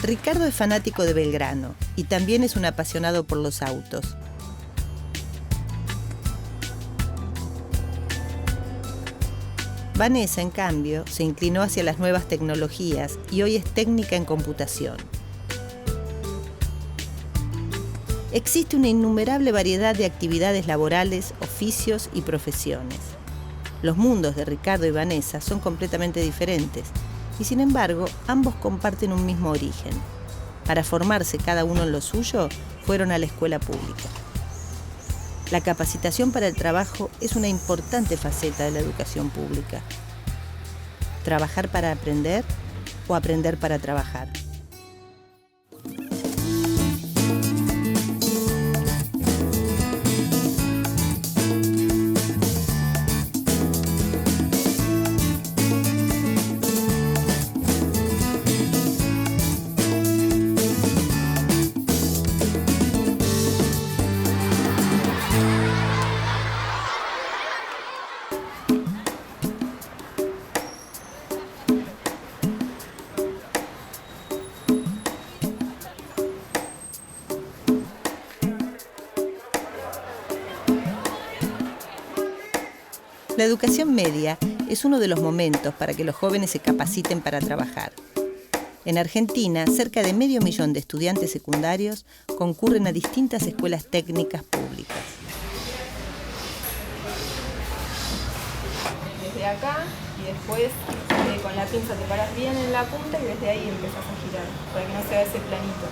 Ricardo es fanático de Belgrano y también es un apasionado por los autos. Vanessa, en cambio, se inclinó hacia las nuevas tecnologías y hoy es técnica en computación. Existe una innumerable variedad de actividades laborales, oficios y profesiones. Los mundos de Ricardo y Vanessa son completamente diferentes y, sin embargo, ambos comparten un mismo origen. Para formarse cada uno en lo suyo, fueron a la escuela pública. La capacitación para el trabajo es una importante faceta de la educación pública. ¿Trabajar para aprender o aprender para trabajar? La educación media es uno de los momentos para que los jóvenes se capaciten para trabajar. En Argentina, cerca de 500.000 de estudiantes secundarios concurren a distintas escuelas técnicas públicas. Desde acá y después con la pinza te paras bien en la punta y desde ahí empezás a girar para que no se vea ese planito.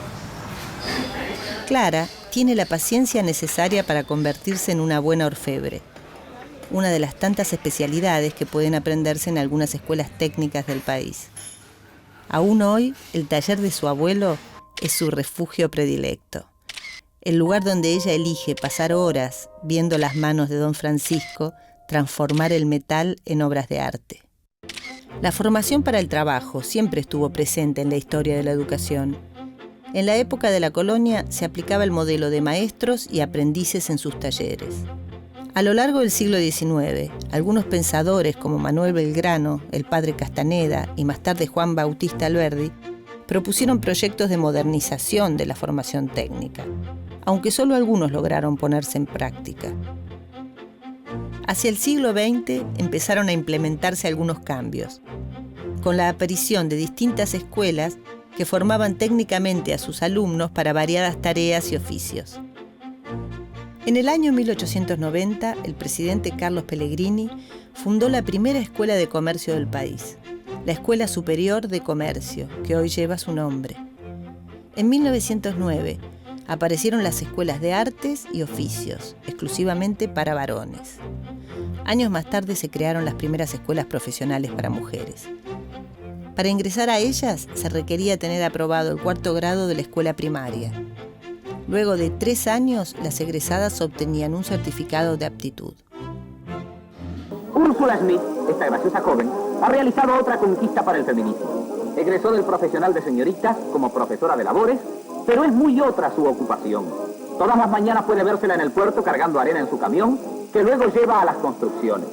Clara tiene la paciencia necesaria para convertirse en una buena orfebre, una de las tantas especialidades que pueden aprenderse en algunas escuelas técnicas del país. Aún hoy, el taller de su abuelo es su refugio predilecto, el lugar donde ella elige pasar horas viendo las manos de don Francisco transformar el metal en obras de arte. La formación para el trabajo siempre estuvo presente en la historia de la educación. En la época de la colonia se aplicaba el modelo de maestros y aprendices en sus talleres. A lo largo del siglo XIX, algunos pensadores como Manuel Belgrano, el padre Castaneda y más tarde Juan Bautista Alberdi propusieron proyectos de modernización de la formación técnica, aunque solo algunos lograron ponerse en práctica. Hacia el siglo XX empezaron a implementarse algunos cambios, con la aparición de distintas escuelas que formaban técnicamente a sus alumnos para variadas tareas y oficios. En el año 1890, el presidente Carlos Pellegrini fundó la primera escuela de comercio del país, la Escuela Superior de Comercio, que hoy lleva su nombre. En 1909, aparecieron las escuelas de artes y oficios, exclusivamente para varones. Años más tarde se crearon las primeras escuelas profesionales para mujeres. Para ingresar a ellas, se requería tener aprobado el 4º grado de la escuela primaria. Luego de 3 años, las egresadas obtenían un certificado de aptitud. Úrsula Smith, esta graciosa joven, ha realizado otra conquista para el feminismo. Egresó del profesional de señoritas como profesora de labores, pero es muy otra su ocupación. Todas las mañanas puede vérsela en el puerto cargando arena en su camión, que luego lleva a las construcciones.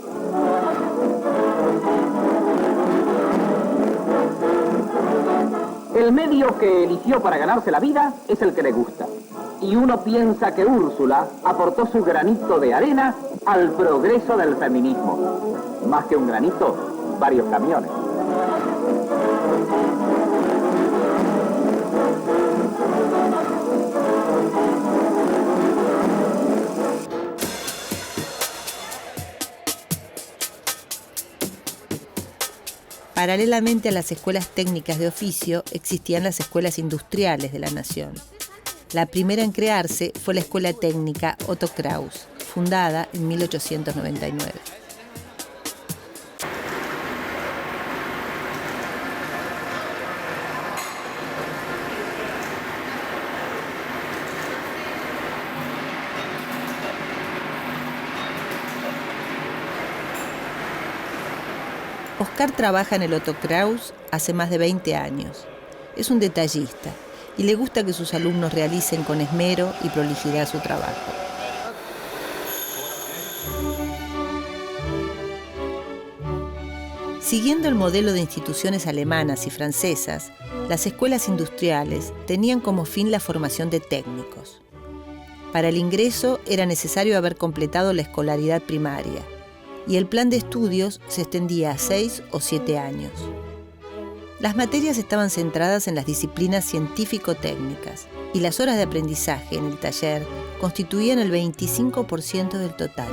El medio que eligió para ganarse la vida es el que le gusta. Y uno piensa que Úrsula aportó su granito de arena al progreso del feminismo. Más que un granito, varios camiones. Paralelamente a las escuelas técnicas de oficio, existían las escuelas industriales de la nación. La primera en crearse fue la Escuela Técnica Otto Kraus, fundada en 1899. Oscar trabaja en el Otto Kraus hace más de 20 años. Es un detallista y le gusta que sus alumnos realicen con esmero y prolijidad su trabajo. Siguiendo el modelo de instituciones alemanas y francesas, las escuelas industriales tenían como fin la formación de técnicos. Para el ingreso era necesario haber completado la escolaridad primaria, y el plan de estudios se extendía a 6 o 7 años. Las materias estaban centradas en las disciplinas científico-técnicas, y las horas de aprendizaje en el taller constituían el 25% del total.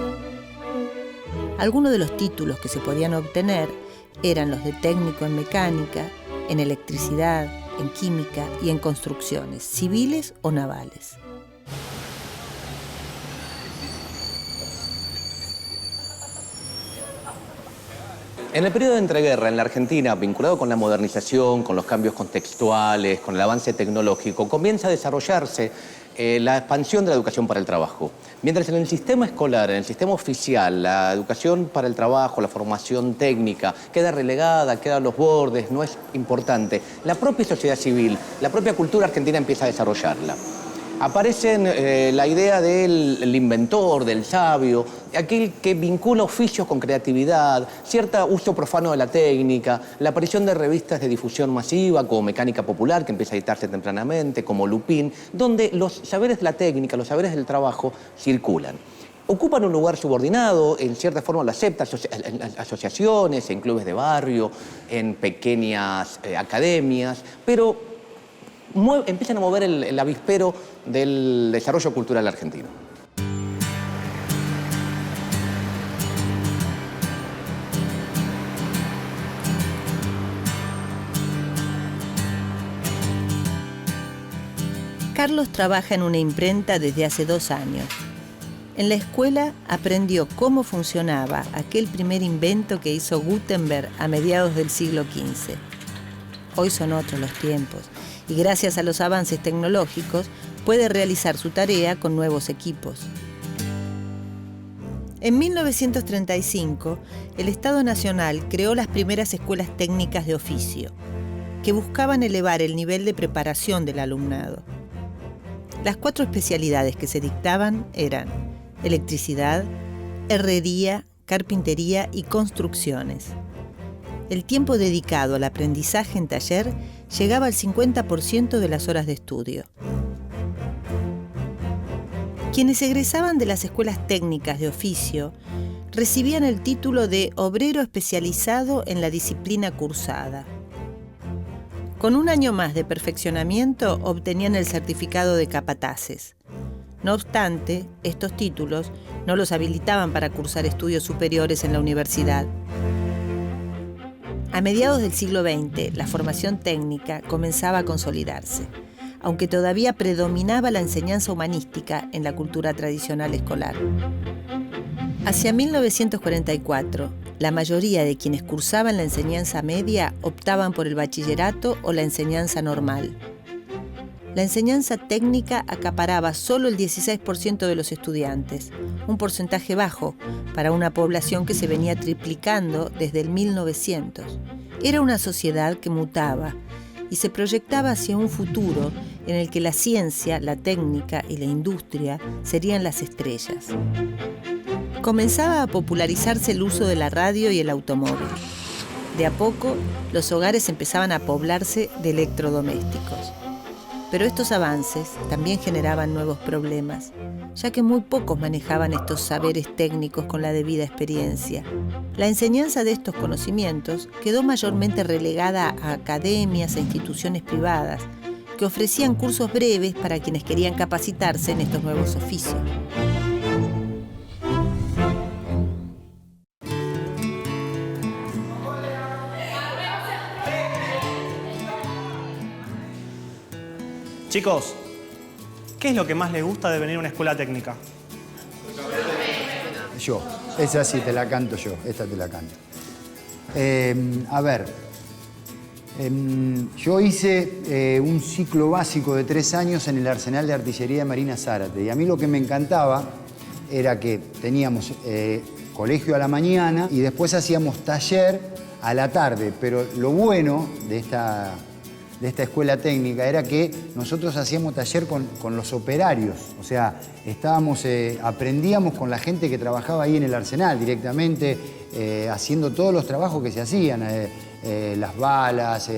Algunos de los títulos que se podían obtener eran los de técnico en mecánica, en electricidad, en química y en construcciones, civiles o navales. En el periodo de entreguerra en la Argentina, vinculado con la modernización, con los cambios contextuales, con el avance tecnológico, comienza a desarrollarse la expansión de la educación para el trabajo. Mientras en el sistema escolar, en el sistema oficial, la educación para el trabajo, la formación técnica, queda relegada, queda a los bordes, no es importante. La propia sociedad civil, la propia cultura argentina empieza a desarrollarla. Aparecen la idea del inventor, del sabio, aquel que vincula oficios con creatividad, cierto uso profano de la técnica, la aparición de revistas de difusión masiva como Mecánica Popular, que empieza a editarse tempranamente, como Lupin, donde los saberes de la técnica, los saberes del trabajo circulan. Ocupan un lugar subordinado, en cierta forma lo aceptan en asociaciones, en clubes de barrio, en pequeñas academias, pero empiezan a mover el avispero del desarrollo cultural argentino. Carlos trabaja en una imprenta desde hace 2 años. En la escuela aprendió cómo funcionaba aquel primer invento que hizo Gutenberg a mediados del siglo XV. Hoy son otros los tiempos, y gracias a los avances tecnológicos puede realizar su tarea con nuevos equipos. En 1935, el Estado Nacional creó las primeras escuelas técnicas de oficio, que buscaban elevar el nivel de preparación del alumnado. Las 4 especialidades que se dictaban eran electricidad, herrería, carpintería y construcciones. El tiempo dedicado al aprendizaje en taller llegaba al 50% de las horas de estudio. Quienes egresaban de las escuelas técnicas de oficio recibían el título de obrero especializado en la disciplina cursada. Con 1 año más de perfeccionamiento obtenían el certificado de capataces. No obstante, estos títulos no los habilitaban para cursar estudios superiores en la universidad. A mediados del siglo XX, la formación técnica comenzaba a consolidarse, aunque todavía predominaba la enseñanza humanística en la cultura tradicional escolar. Hacia 1944, la mayoría de quienes cursaban la enseñanza media optaban por el bachillerato o la enseñanza normal. La enseñanza técnica acaparaba solo el 16% de los estudiantes, un porcentaje bajo para una población que se venía triplicando desde el 1900. Era una sociedad que mutaba y se proyectaba hacia un futuro en el que la ciencia, la técnica y la industria serían las estrellas. Comenzaba a popularizarse el uso de la radio y el automóvil. De a poco, los hogares empezaban a poblarse de electrodomésticos. Pero estos avances también generaban nuevos problemas, ya que muy pocos manejaban estos saberes técnicos con la debida experiencia. La enseñanza de estos conocimientos quedó mayormente relegada a academias e instituciones privadas, que ofrecían cursos breves para quienes querían capacitarse en estos nuevos oficios. Chicos, ¿qué es lo que más les gusta de venir a una escuela técnica? Yo, esa sí te la canto yo, esta te la canto. Yo hice un ciclo básico de 3 años en el Arsenal de Artillería de Marina Zárate, y a mí lo que me encantaba era que teníamos colegio a la mañana y después hacíamos taller a la tarde, pero lo bueno de de esta escuela técnica era que nosotros hacíamos taller con los operarios. O sea, aprendíamos con la gente que trabajaba ahí en el arsenal directamente, haciendo todos los trabajos que se hacían. Las balas,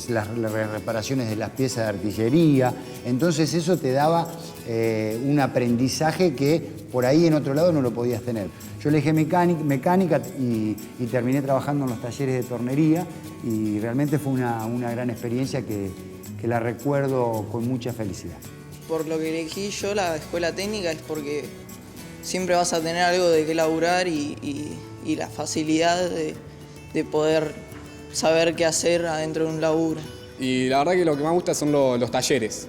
las reparaciones de las piezas de artillería. Entonces eso te daba un aprendizaje que por ahí en otro lado no lo podías tener. Yo elegí mecánica y terminé trabajando en los talleres de tornería y realmente fue una gran experiencia que la recuerdo con mucha felicidad. Por lo que elegí yo la escuela técnica es porque siempre vas a tener algo de qué laburar y la facilidad de poder saber qué hacer adentro de un laburo. Y la verdad que lo que más me gusta son los talleres.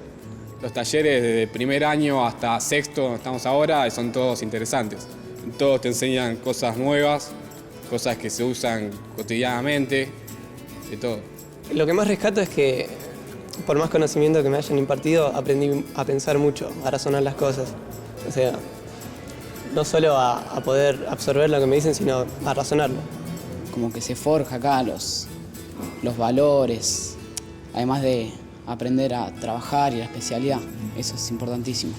Los talleres desde primer año hasta sexto, donde estamos ahora, son todos interesantes. Todos te enseñan cosas nuevas, cosas que se usan cotidianamente, de todo. Lo que más rescato es que, por más conocimiento que me hayan impartido, aprendí a pensar mucho, a razonar las cosas. O sea, no solo a poder absorber lo que me dicen, sino a razonarlo. Como que se forja acá los valores, además de aprender a trabajar y la especialidad. Eso es importantísimo.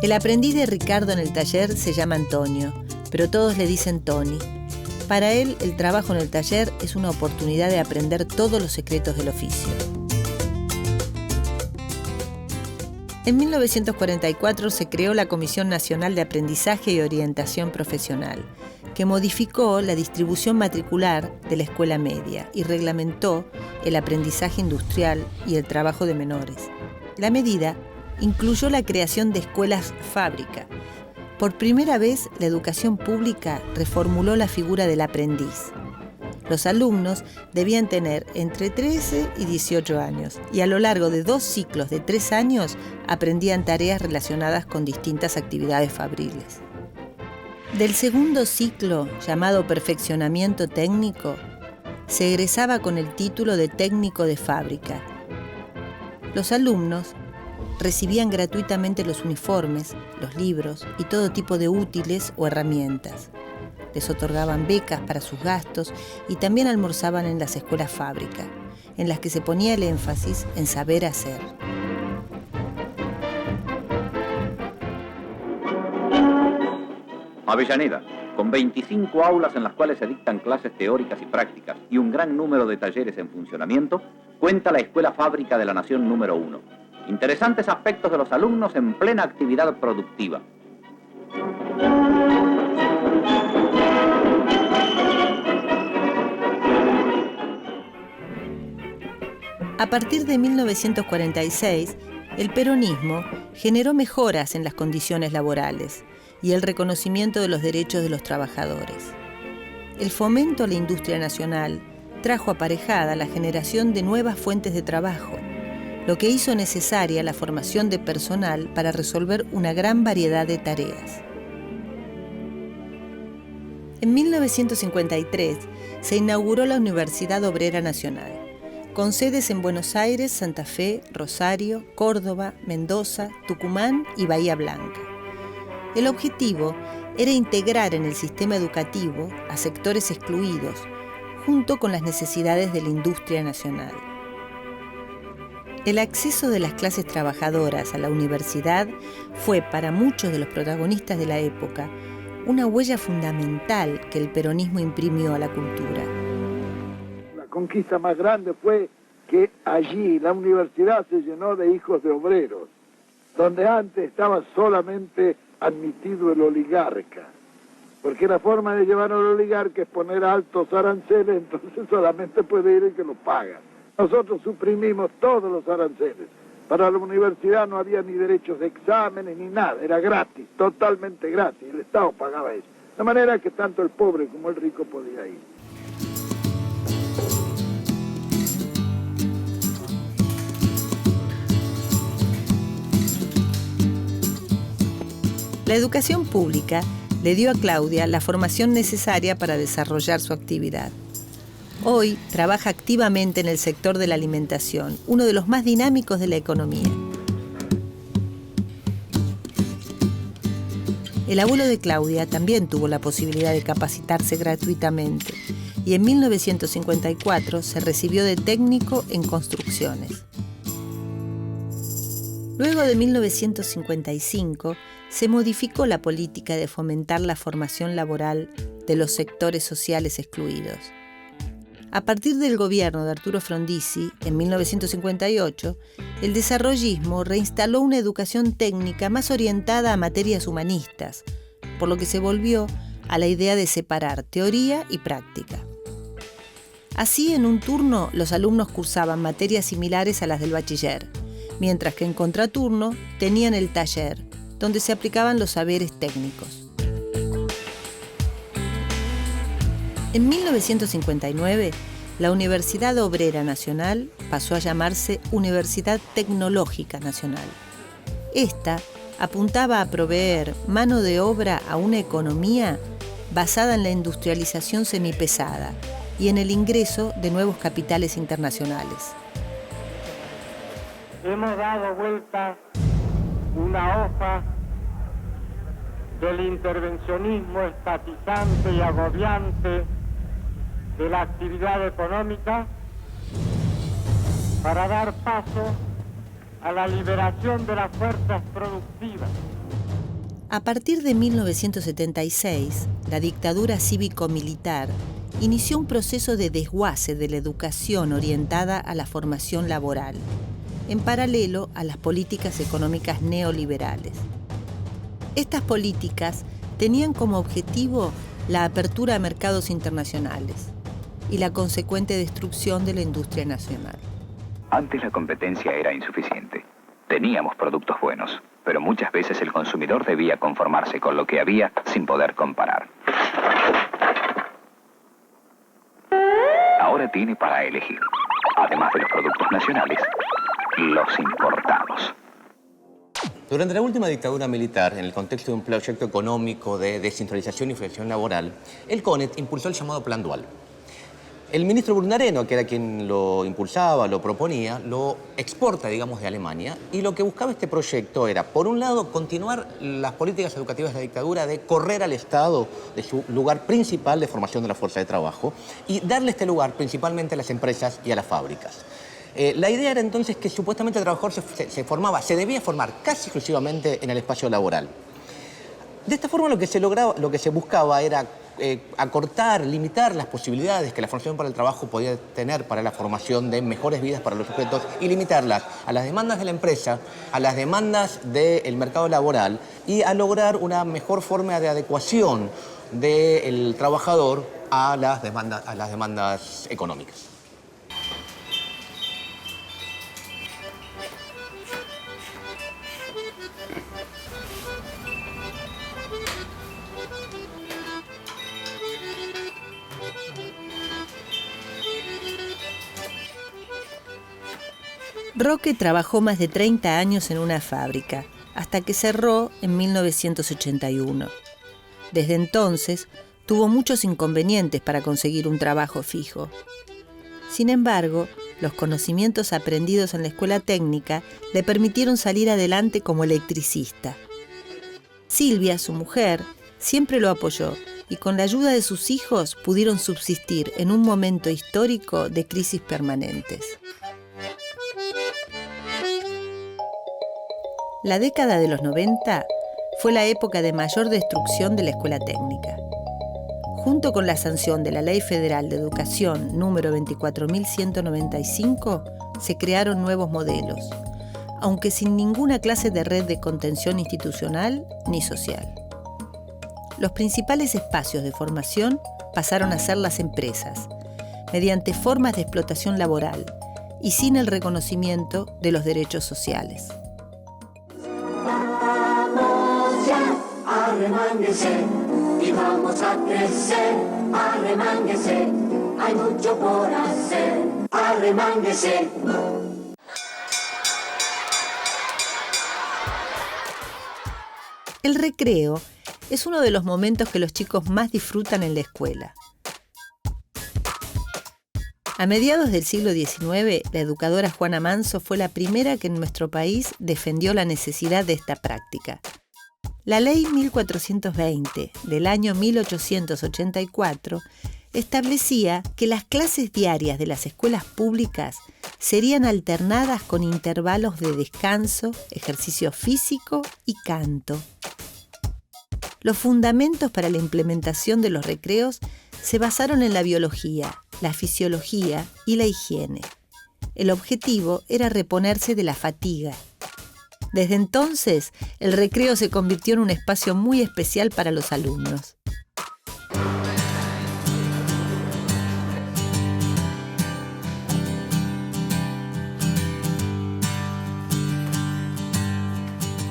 El aprendiz de Ricardo en el taller se llama Antonio, pero todos le dicen Tony. Para él, el trabajo en el taller es una oportunidad de aprender todos los secretos del oficio. En 1944 se creó la Comisión Nacional de Aprendizaje y Orientación Profesional, que modificó la distribución matricular de la escuela media y reglamentó el aprendizaje industrial y el trabajo de menores. La medida incluyó la creación de escuelas fábrica. Por primera vez, la educación pública reformuló la figura del aprendiz. Los alumnos debían tener entre 13 y 18 años y a lo largo de 2 ciclos de 3 años aprendían tareas relacionadas con distintas actividades fabriles. Del segundo ciclo, llamado perfeccionamiento técnico, se egresaba con el título de técnico de fábrica. Los alumnos recibían gratuitamente los uniformes, los libros y todo tipo de útiles o herramientas. Les otorgaban becas para sus gastos y también almorzaban en las escuelas fábrica, en las que se ponía el énfasis en saber hacer. Avellaneda, con 25 aulas en las cuales se dictan clases teóricas y prácticas y un gran número de talleres en funcionamiento, cuenta la Escuela Fábrica de la Nación número 1. Interesantes aspectos de los alumnos en plena actividad productiva. A partir de 1946, el peronismo generó mejoras en las condiciones laborales y el reconocimiento de los derechos de los trabajadores. El fomento a la industria nacional trajo aparejada la generación de nuevas fuentes de trabajo, lo que hizo necesaria la formación de personal para resolver una gran variedad de tareas. En 1953 se inauguró la Universidad Obrera Nacional, con sedes en Buenos Aires, Santa Fe, Rosario, Córdoba, Mendoza, Tucumán y Bahía Blanca. El objetivo era integrar en el sistema educativo a sectores excluidos, junto con las necesidades de la industria nacional. El acceso de las clases trabajadoras a la universidad fue, para muchos de los protagonistas de la época, una huella fundamental que el peronismo imprimió a la cultura. La conquista más grande fue que allí la universidad se llenó de hijos de obreros, donde antes estaba solamente admitido el oligarca, porque la forma de llevar al oligarca es poner altos aranceles, entonces solamente puede ir el que lo paga. Nosotros suprimimos todos los aranceles. Para la universidad no había ni derechos de exámenes ni nada, era gratis, totalmente gratis, el Estado pagaba eso. De manera que tanto el pobre como el rico podía ir. La educación pública le dio a Claudia la formación necesaria para desarrollar su actividad. Hoy trabaja activamente en el sector de la alimentación, uno de los más dinámicos de la economía. El abuelo de Claudia también tuvo la posibilidad de capacitarse gratuitamente y en 1954 se recibió de técnico en construcciones. Luego de 1955 se modificó la política de fomentar la formación laboral de los sectores sociales excluidos. A partir del gobierno de Arturo Frondizi, en 1958, el desarrollismo reinstaló una educación técnica más orientada a materias humanistas, por lo que se volvió a la idea de separar teoría y práctica. Así, en un turno, los alumnos cursaban materias similares a las del bachiller, mientras que en contraturno tenían el taller, donde se aplicaban los saberes técnicos. En 1959, la Universidad Obrera Nacional pasó a llamarse Universidad Tecnológica Nacional. Esta apuntaba a proveer mano de obra a una economía basada en la industrialización semipesada y en el ingreso de nuevos capitales internacionales. Hemos dado vuelta una hoja del intervencionismo estatizante y agobiante de la actividad económica para dar paso a la liberación de las fuerzas productivas. A partir de 1976, la dictadura cívico-militar inició un proceso de desguace de la educación orientada a la formación laboral, en paralelo a las políticas económicas neoliberales. Estas políticas tenían como objetivo la apertura a mercados internacionales y la consecuente destrucción de la industria nacional. Antes la competencia era insuficiente. Teníamos productos buenos, pero muchas veces el consumidor debía conformarse con lo que había sin poder comparar. Ahora tiene para elegir, además de los productos nacionales, los importados. Durante la última dictadura militar, en el contexto de un proyecto económico de descentralización y flexión laboral, el CONET impulsó el llamado Plan Dual. El ministro Brunareno, que era quien lo impulsaba, lo proponía, lo exporta, digamos, de Alemania, y lo que buscaba este proyecto era, por un lado, continuar las políticas educativas de la dictadura de correr al Estado de su lugar principal de formación de la fuerza de trabajo y darle este lugar principalmente a las empresas y a las fábricas. La idea era entonces que supuestamente el trabajador se debía formar casi exclusivamente en el espacio laboral. De esta forma lo que se buscaba era acortar, limitar las posibilidades que la formación para el trabajo podía tener para la formación de mejores vidas para los sujetos y limitarlas a las demandas de la empresa, a las demandas del mercado laboral y a lograr una mejor forma de adecuación del trabajador a las demandas económicas. Roque trabajó más de 30 años en una fábrica, hasta que cerró en 1981. Desde entonces, tuvo muchos inconvenientes para conseguir un trabajo fijo. Sin embargo, los conocimientos aprendidos en la escuela técnica le permitieron salir adelante como electricista. Silvia, su mujer, siempre lo apoyó y con la ayuda de sus hijos pudieron subsistir en un momento histórico de crisis permanentes. La década de los 90 fue la época de mayor destrucción de la escuela técnica. Junto con la sanción de la Ley Federal de Educación número 24.195, se crearon nuevos modelos, aunque sin ninguna clase de red de contención institucional ni social. Los principales espacios de formación pasaron a ser las empresas, mediante formas de explotación laboral y sin el reconocimiento de los derechos sociales. Arremánguese y vamos a crecer, arremánguese, hay mucho por hacer, arremánguese. El recreo es uno de los momentos que los chicos más disfrutan en la escuela. A mediados del siglo XIX, la educadora Juana Manso fue la primera que en nuestro país defendió la necesidad de esta práctica. La Ley 1420 del año 1884 establecía que las clases diarias de las escuelas públicas serían alternadas con intervalos de descanso, ejercicio físico y canto. Los fundamentos para la implementación de los recreos se basaron en la biología, la fisiología y la higiene. El objetivo era reponerse de la fatiga. Desde entonces, el recreo se convirtió en un espacio muy especial para los alumnos.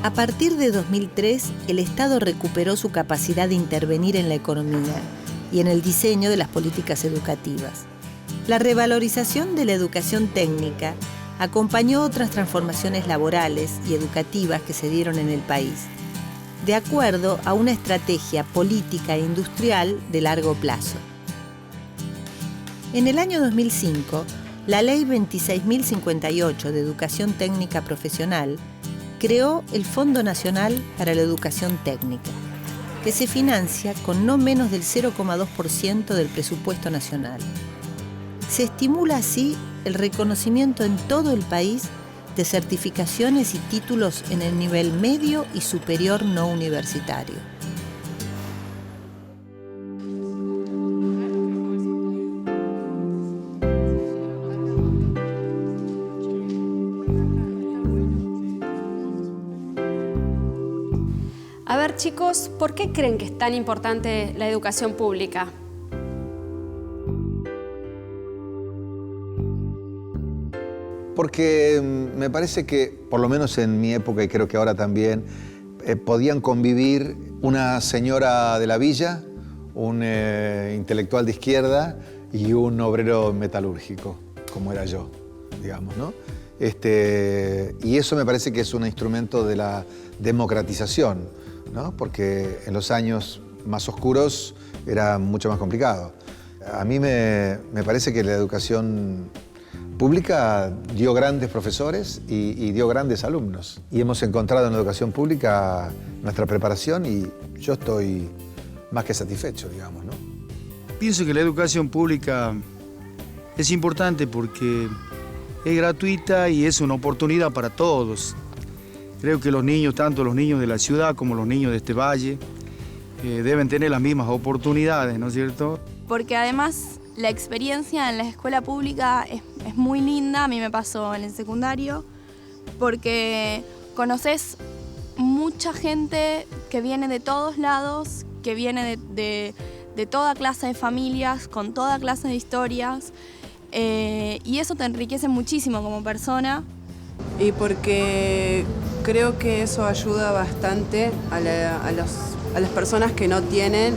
A partir de 2003, el Estado recuperó su capacidad de intervenir en la economía y en el diseño de las políticas educativas. La revalorización de la educación técnica acompañó otras transformaciones laborales y educativas que se dieron en el país, de acuerdo a una estrategia política e industrial de largo plazo. En el año 2005, la Ley 26.058 de Educación Técnica Profesional creó el Fondo Nacional para la Educación Técnica, que se financia con no menos del 0,2% del presupuesto nacional. Se estimula así el reconocimiento en todo el país de certificaciones y títulos en el nivel medio y superior no universitario. A ver, chicos, ¿por qué creen que es tan importante la educación pública? Porque me parece que, por lo menos en mi época y creo que ahora también, podían convivir una señora de la villa, un intelectual de izquierda y un obrero metalúrgico, como era yo, digamos, ¿no? Y eso me parece que es un instrumento de la democratización, ¿no? Porque en los años más oscuros era mucho más complicado. A mí me parece que la educación pública dio grandes profesores y dio grandes alumnos. Y hemos encontrado en la educación pública nuestra preparación y yo estoy más que satisfecho, digamos, ¿no? Pienso que la educación pública es importante porque es gratuita y es una oportunidad para todos. Creo que los niños, tanto los niños de la ciudad como los niños de este valle, deben tener las mismas oportunidades, ¿no es cierto? Porque además la experiencia en la escuela pública es muy linda, a mí me pasó en el secundario, porque conoces mucha gente que viene de todos lados, que viene de toda clase de familias, con toda clase de historias, y eso te enriquece muchísimo como persona. Y porque creo que eso ayuda bastante a las personas que no tienen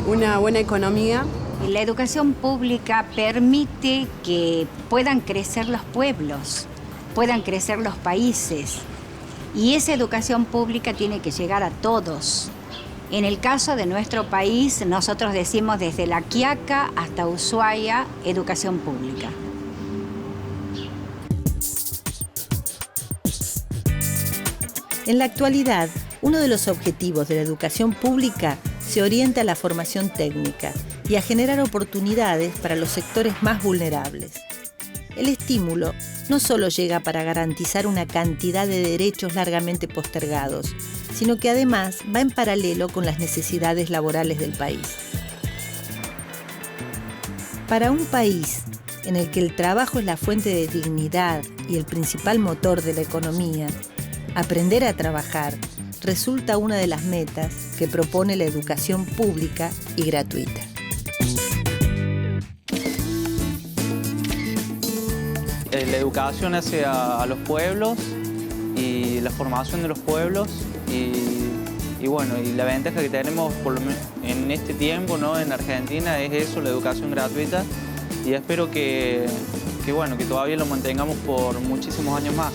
una buena economía. La educación pública permite que puedan crecer los pueblos, puedan crecer los países. Y esa educación pública tiene que llegar a todos. En el caso de nuestro país, nosotros decimos desde La Quiaca hasta Ushuaia, educación pública. En la actualidad, uno de los objetivos de la educación pública se orienta a la formación técnica y a generar oportunidades para los sectores más vulnerables. El estímulo no solo llega para garantizar una cantidad de derechos largamente postergados, sino que además va en paralelo con las necesidades laborales del país. Para un país en el que el trabajo es la fuente de dignidad y el principal motor de la economía, aprender a trabajar resulta una de las metas que propone la educación pública y gratuita. La educación hace a los pueblos y la formación de los pueblos y bueno, y la ventaja que tenemos por lo menos en este tiempo, ¿no? En Argentina es eso, la educación gratuita, y espero que todavía lo mantengamos por muchísimos años más.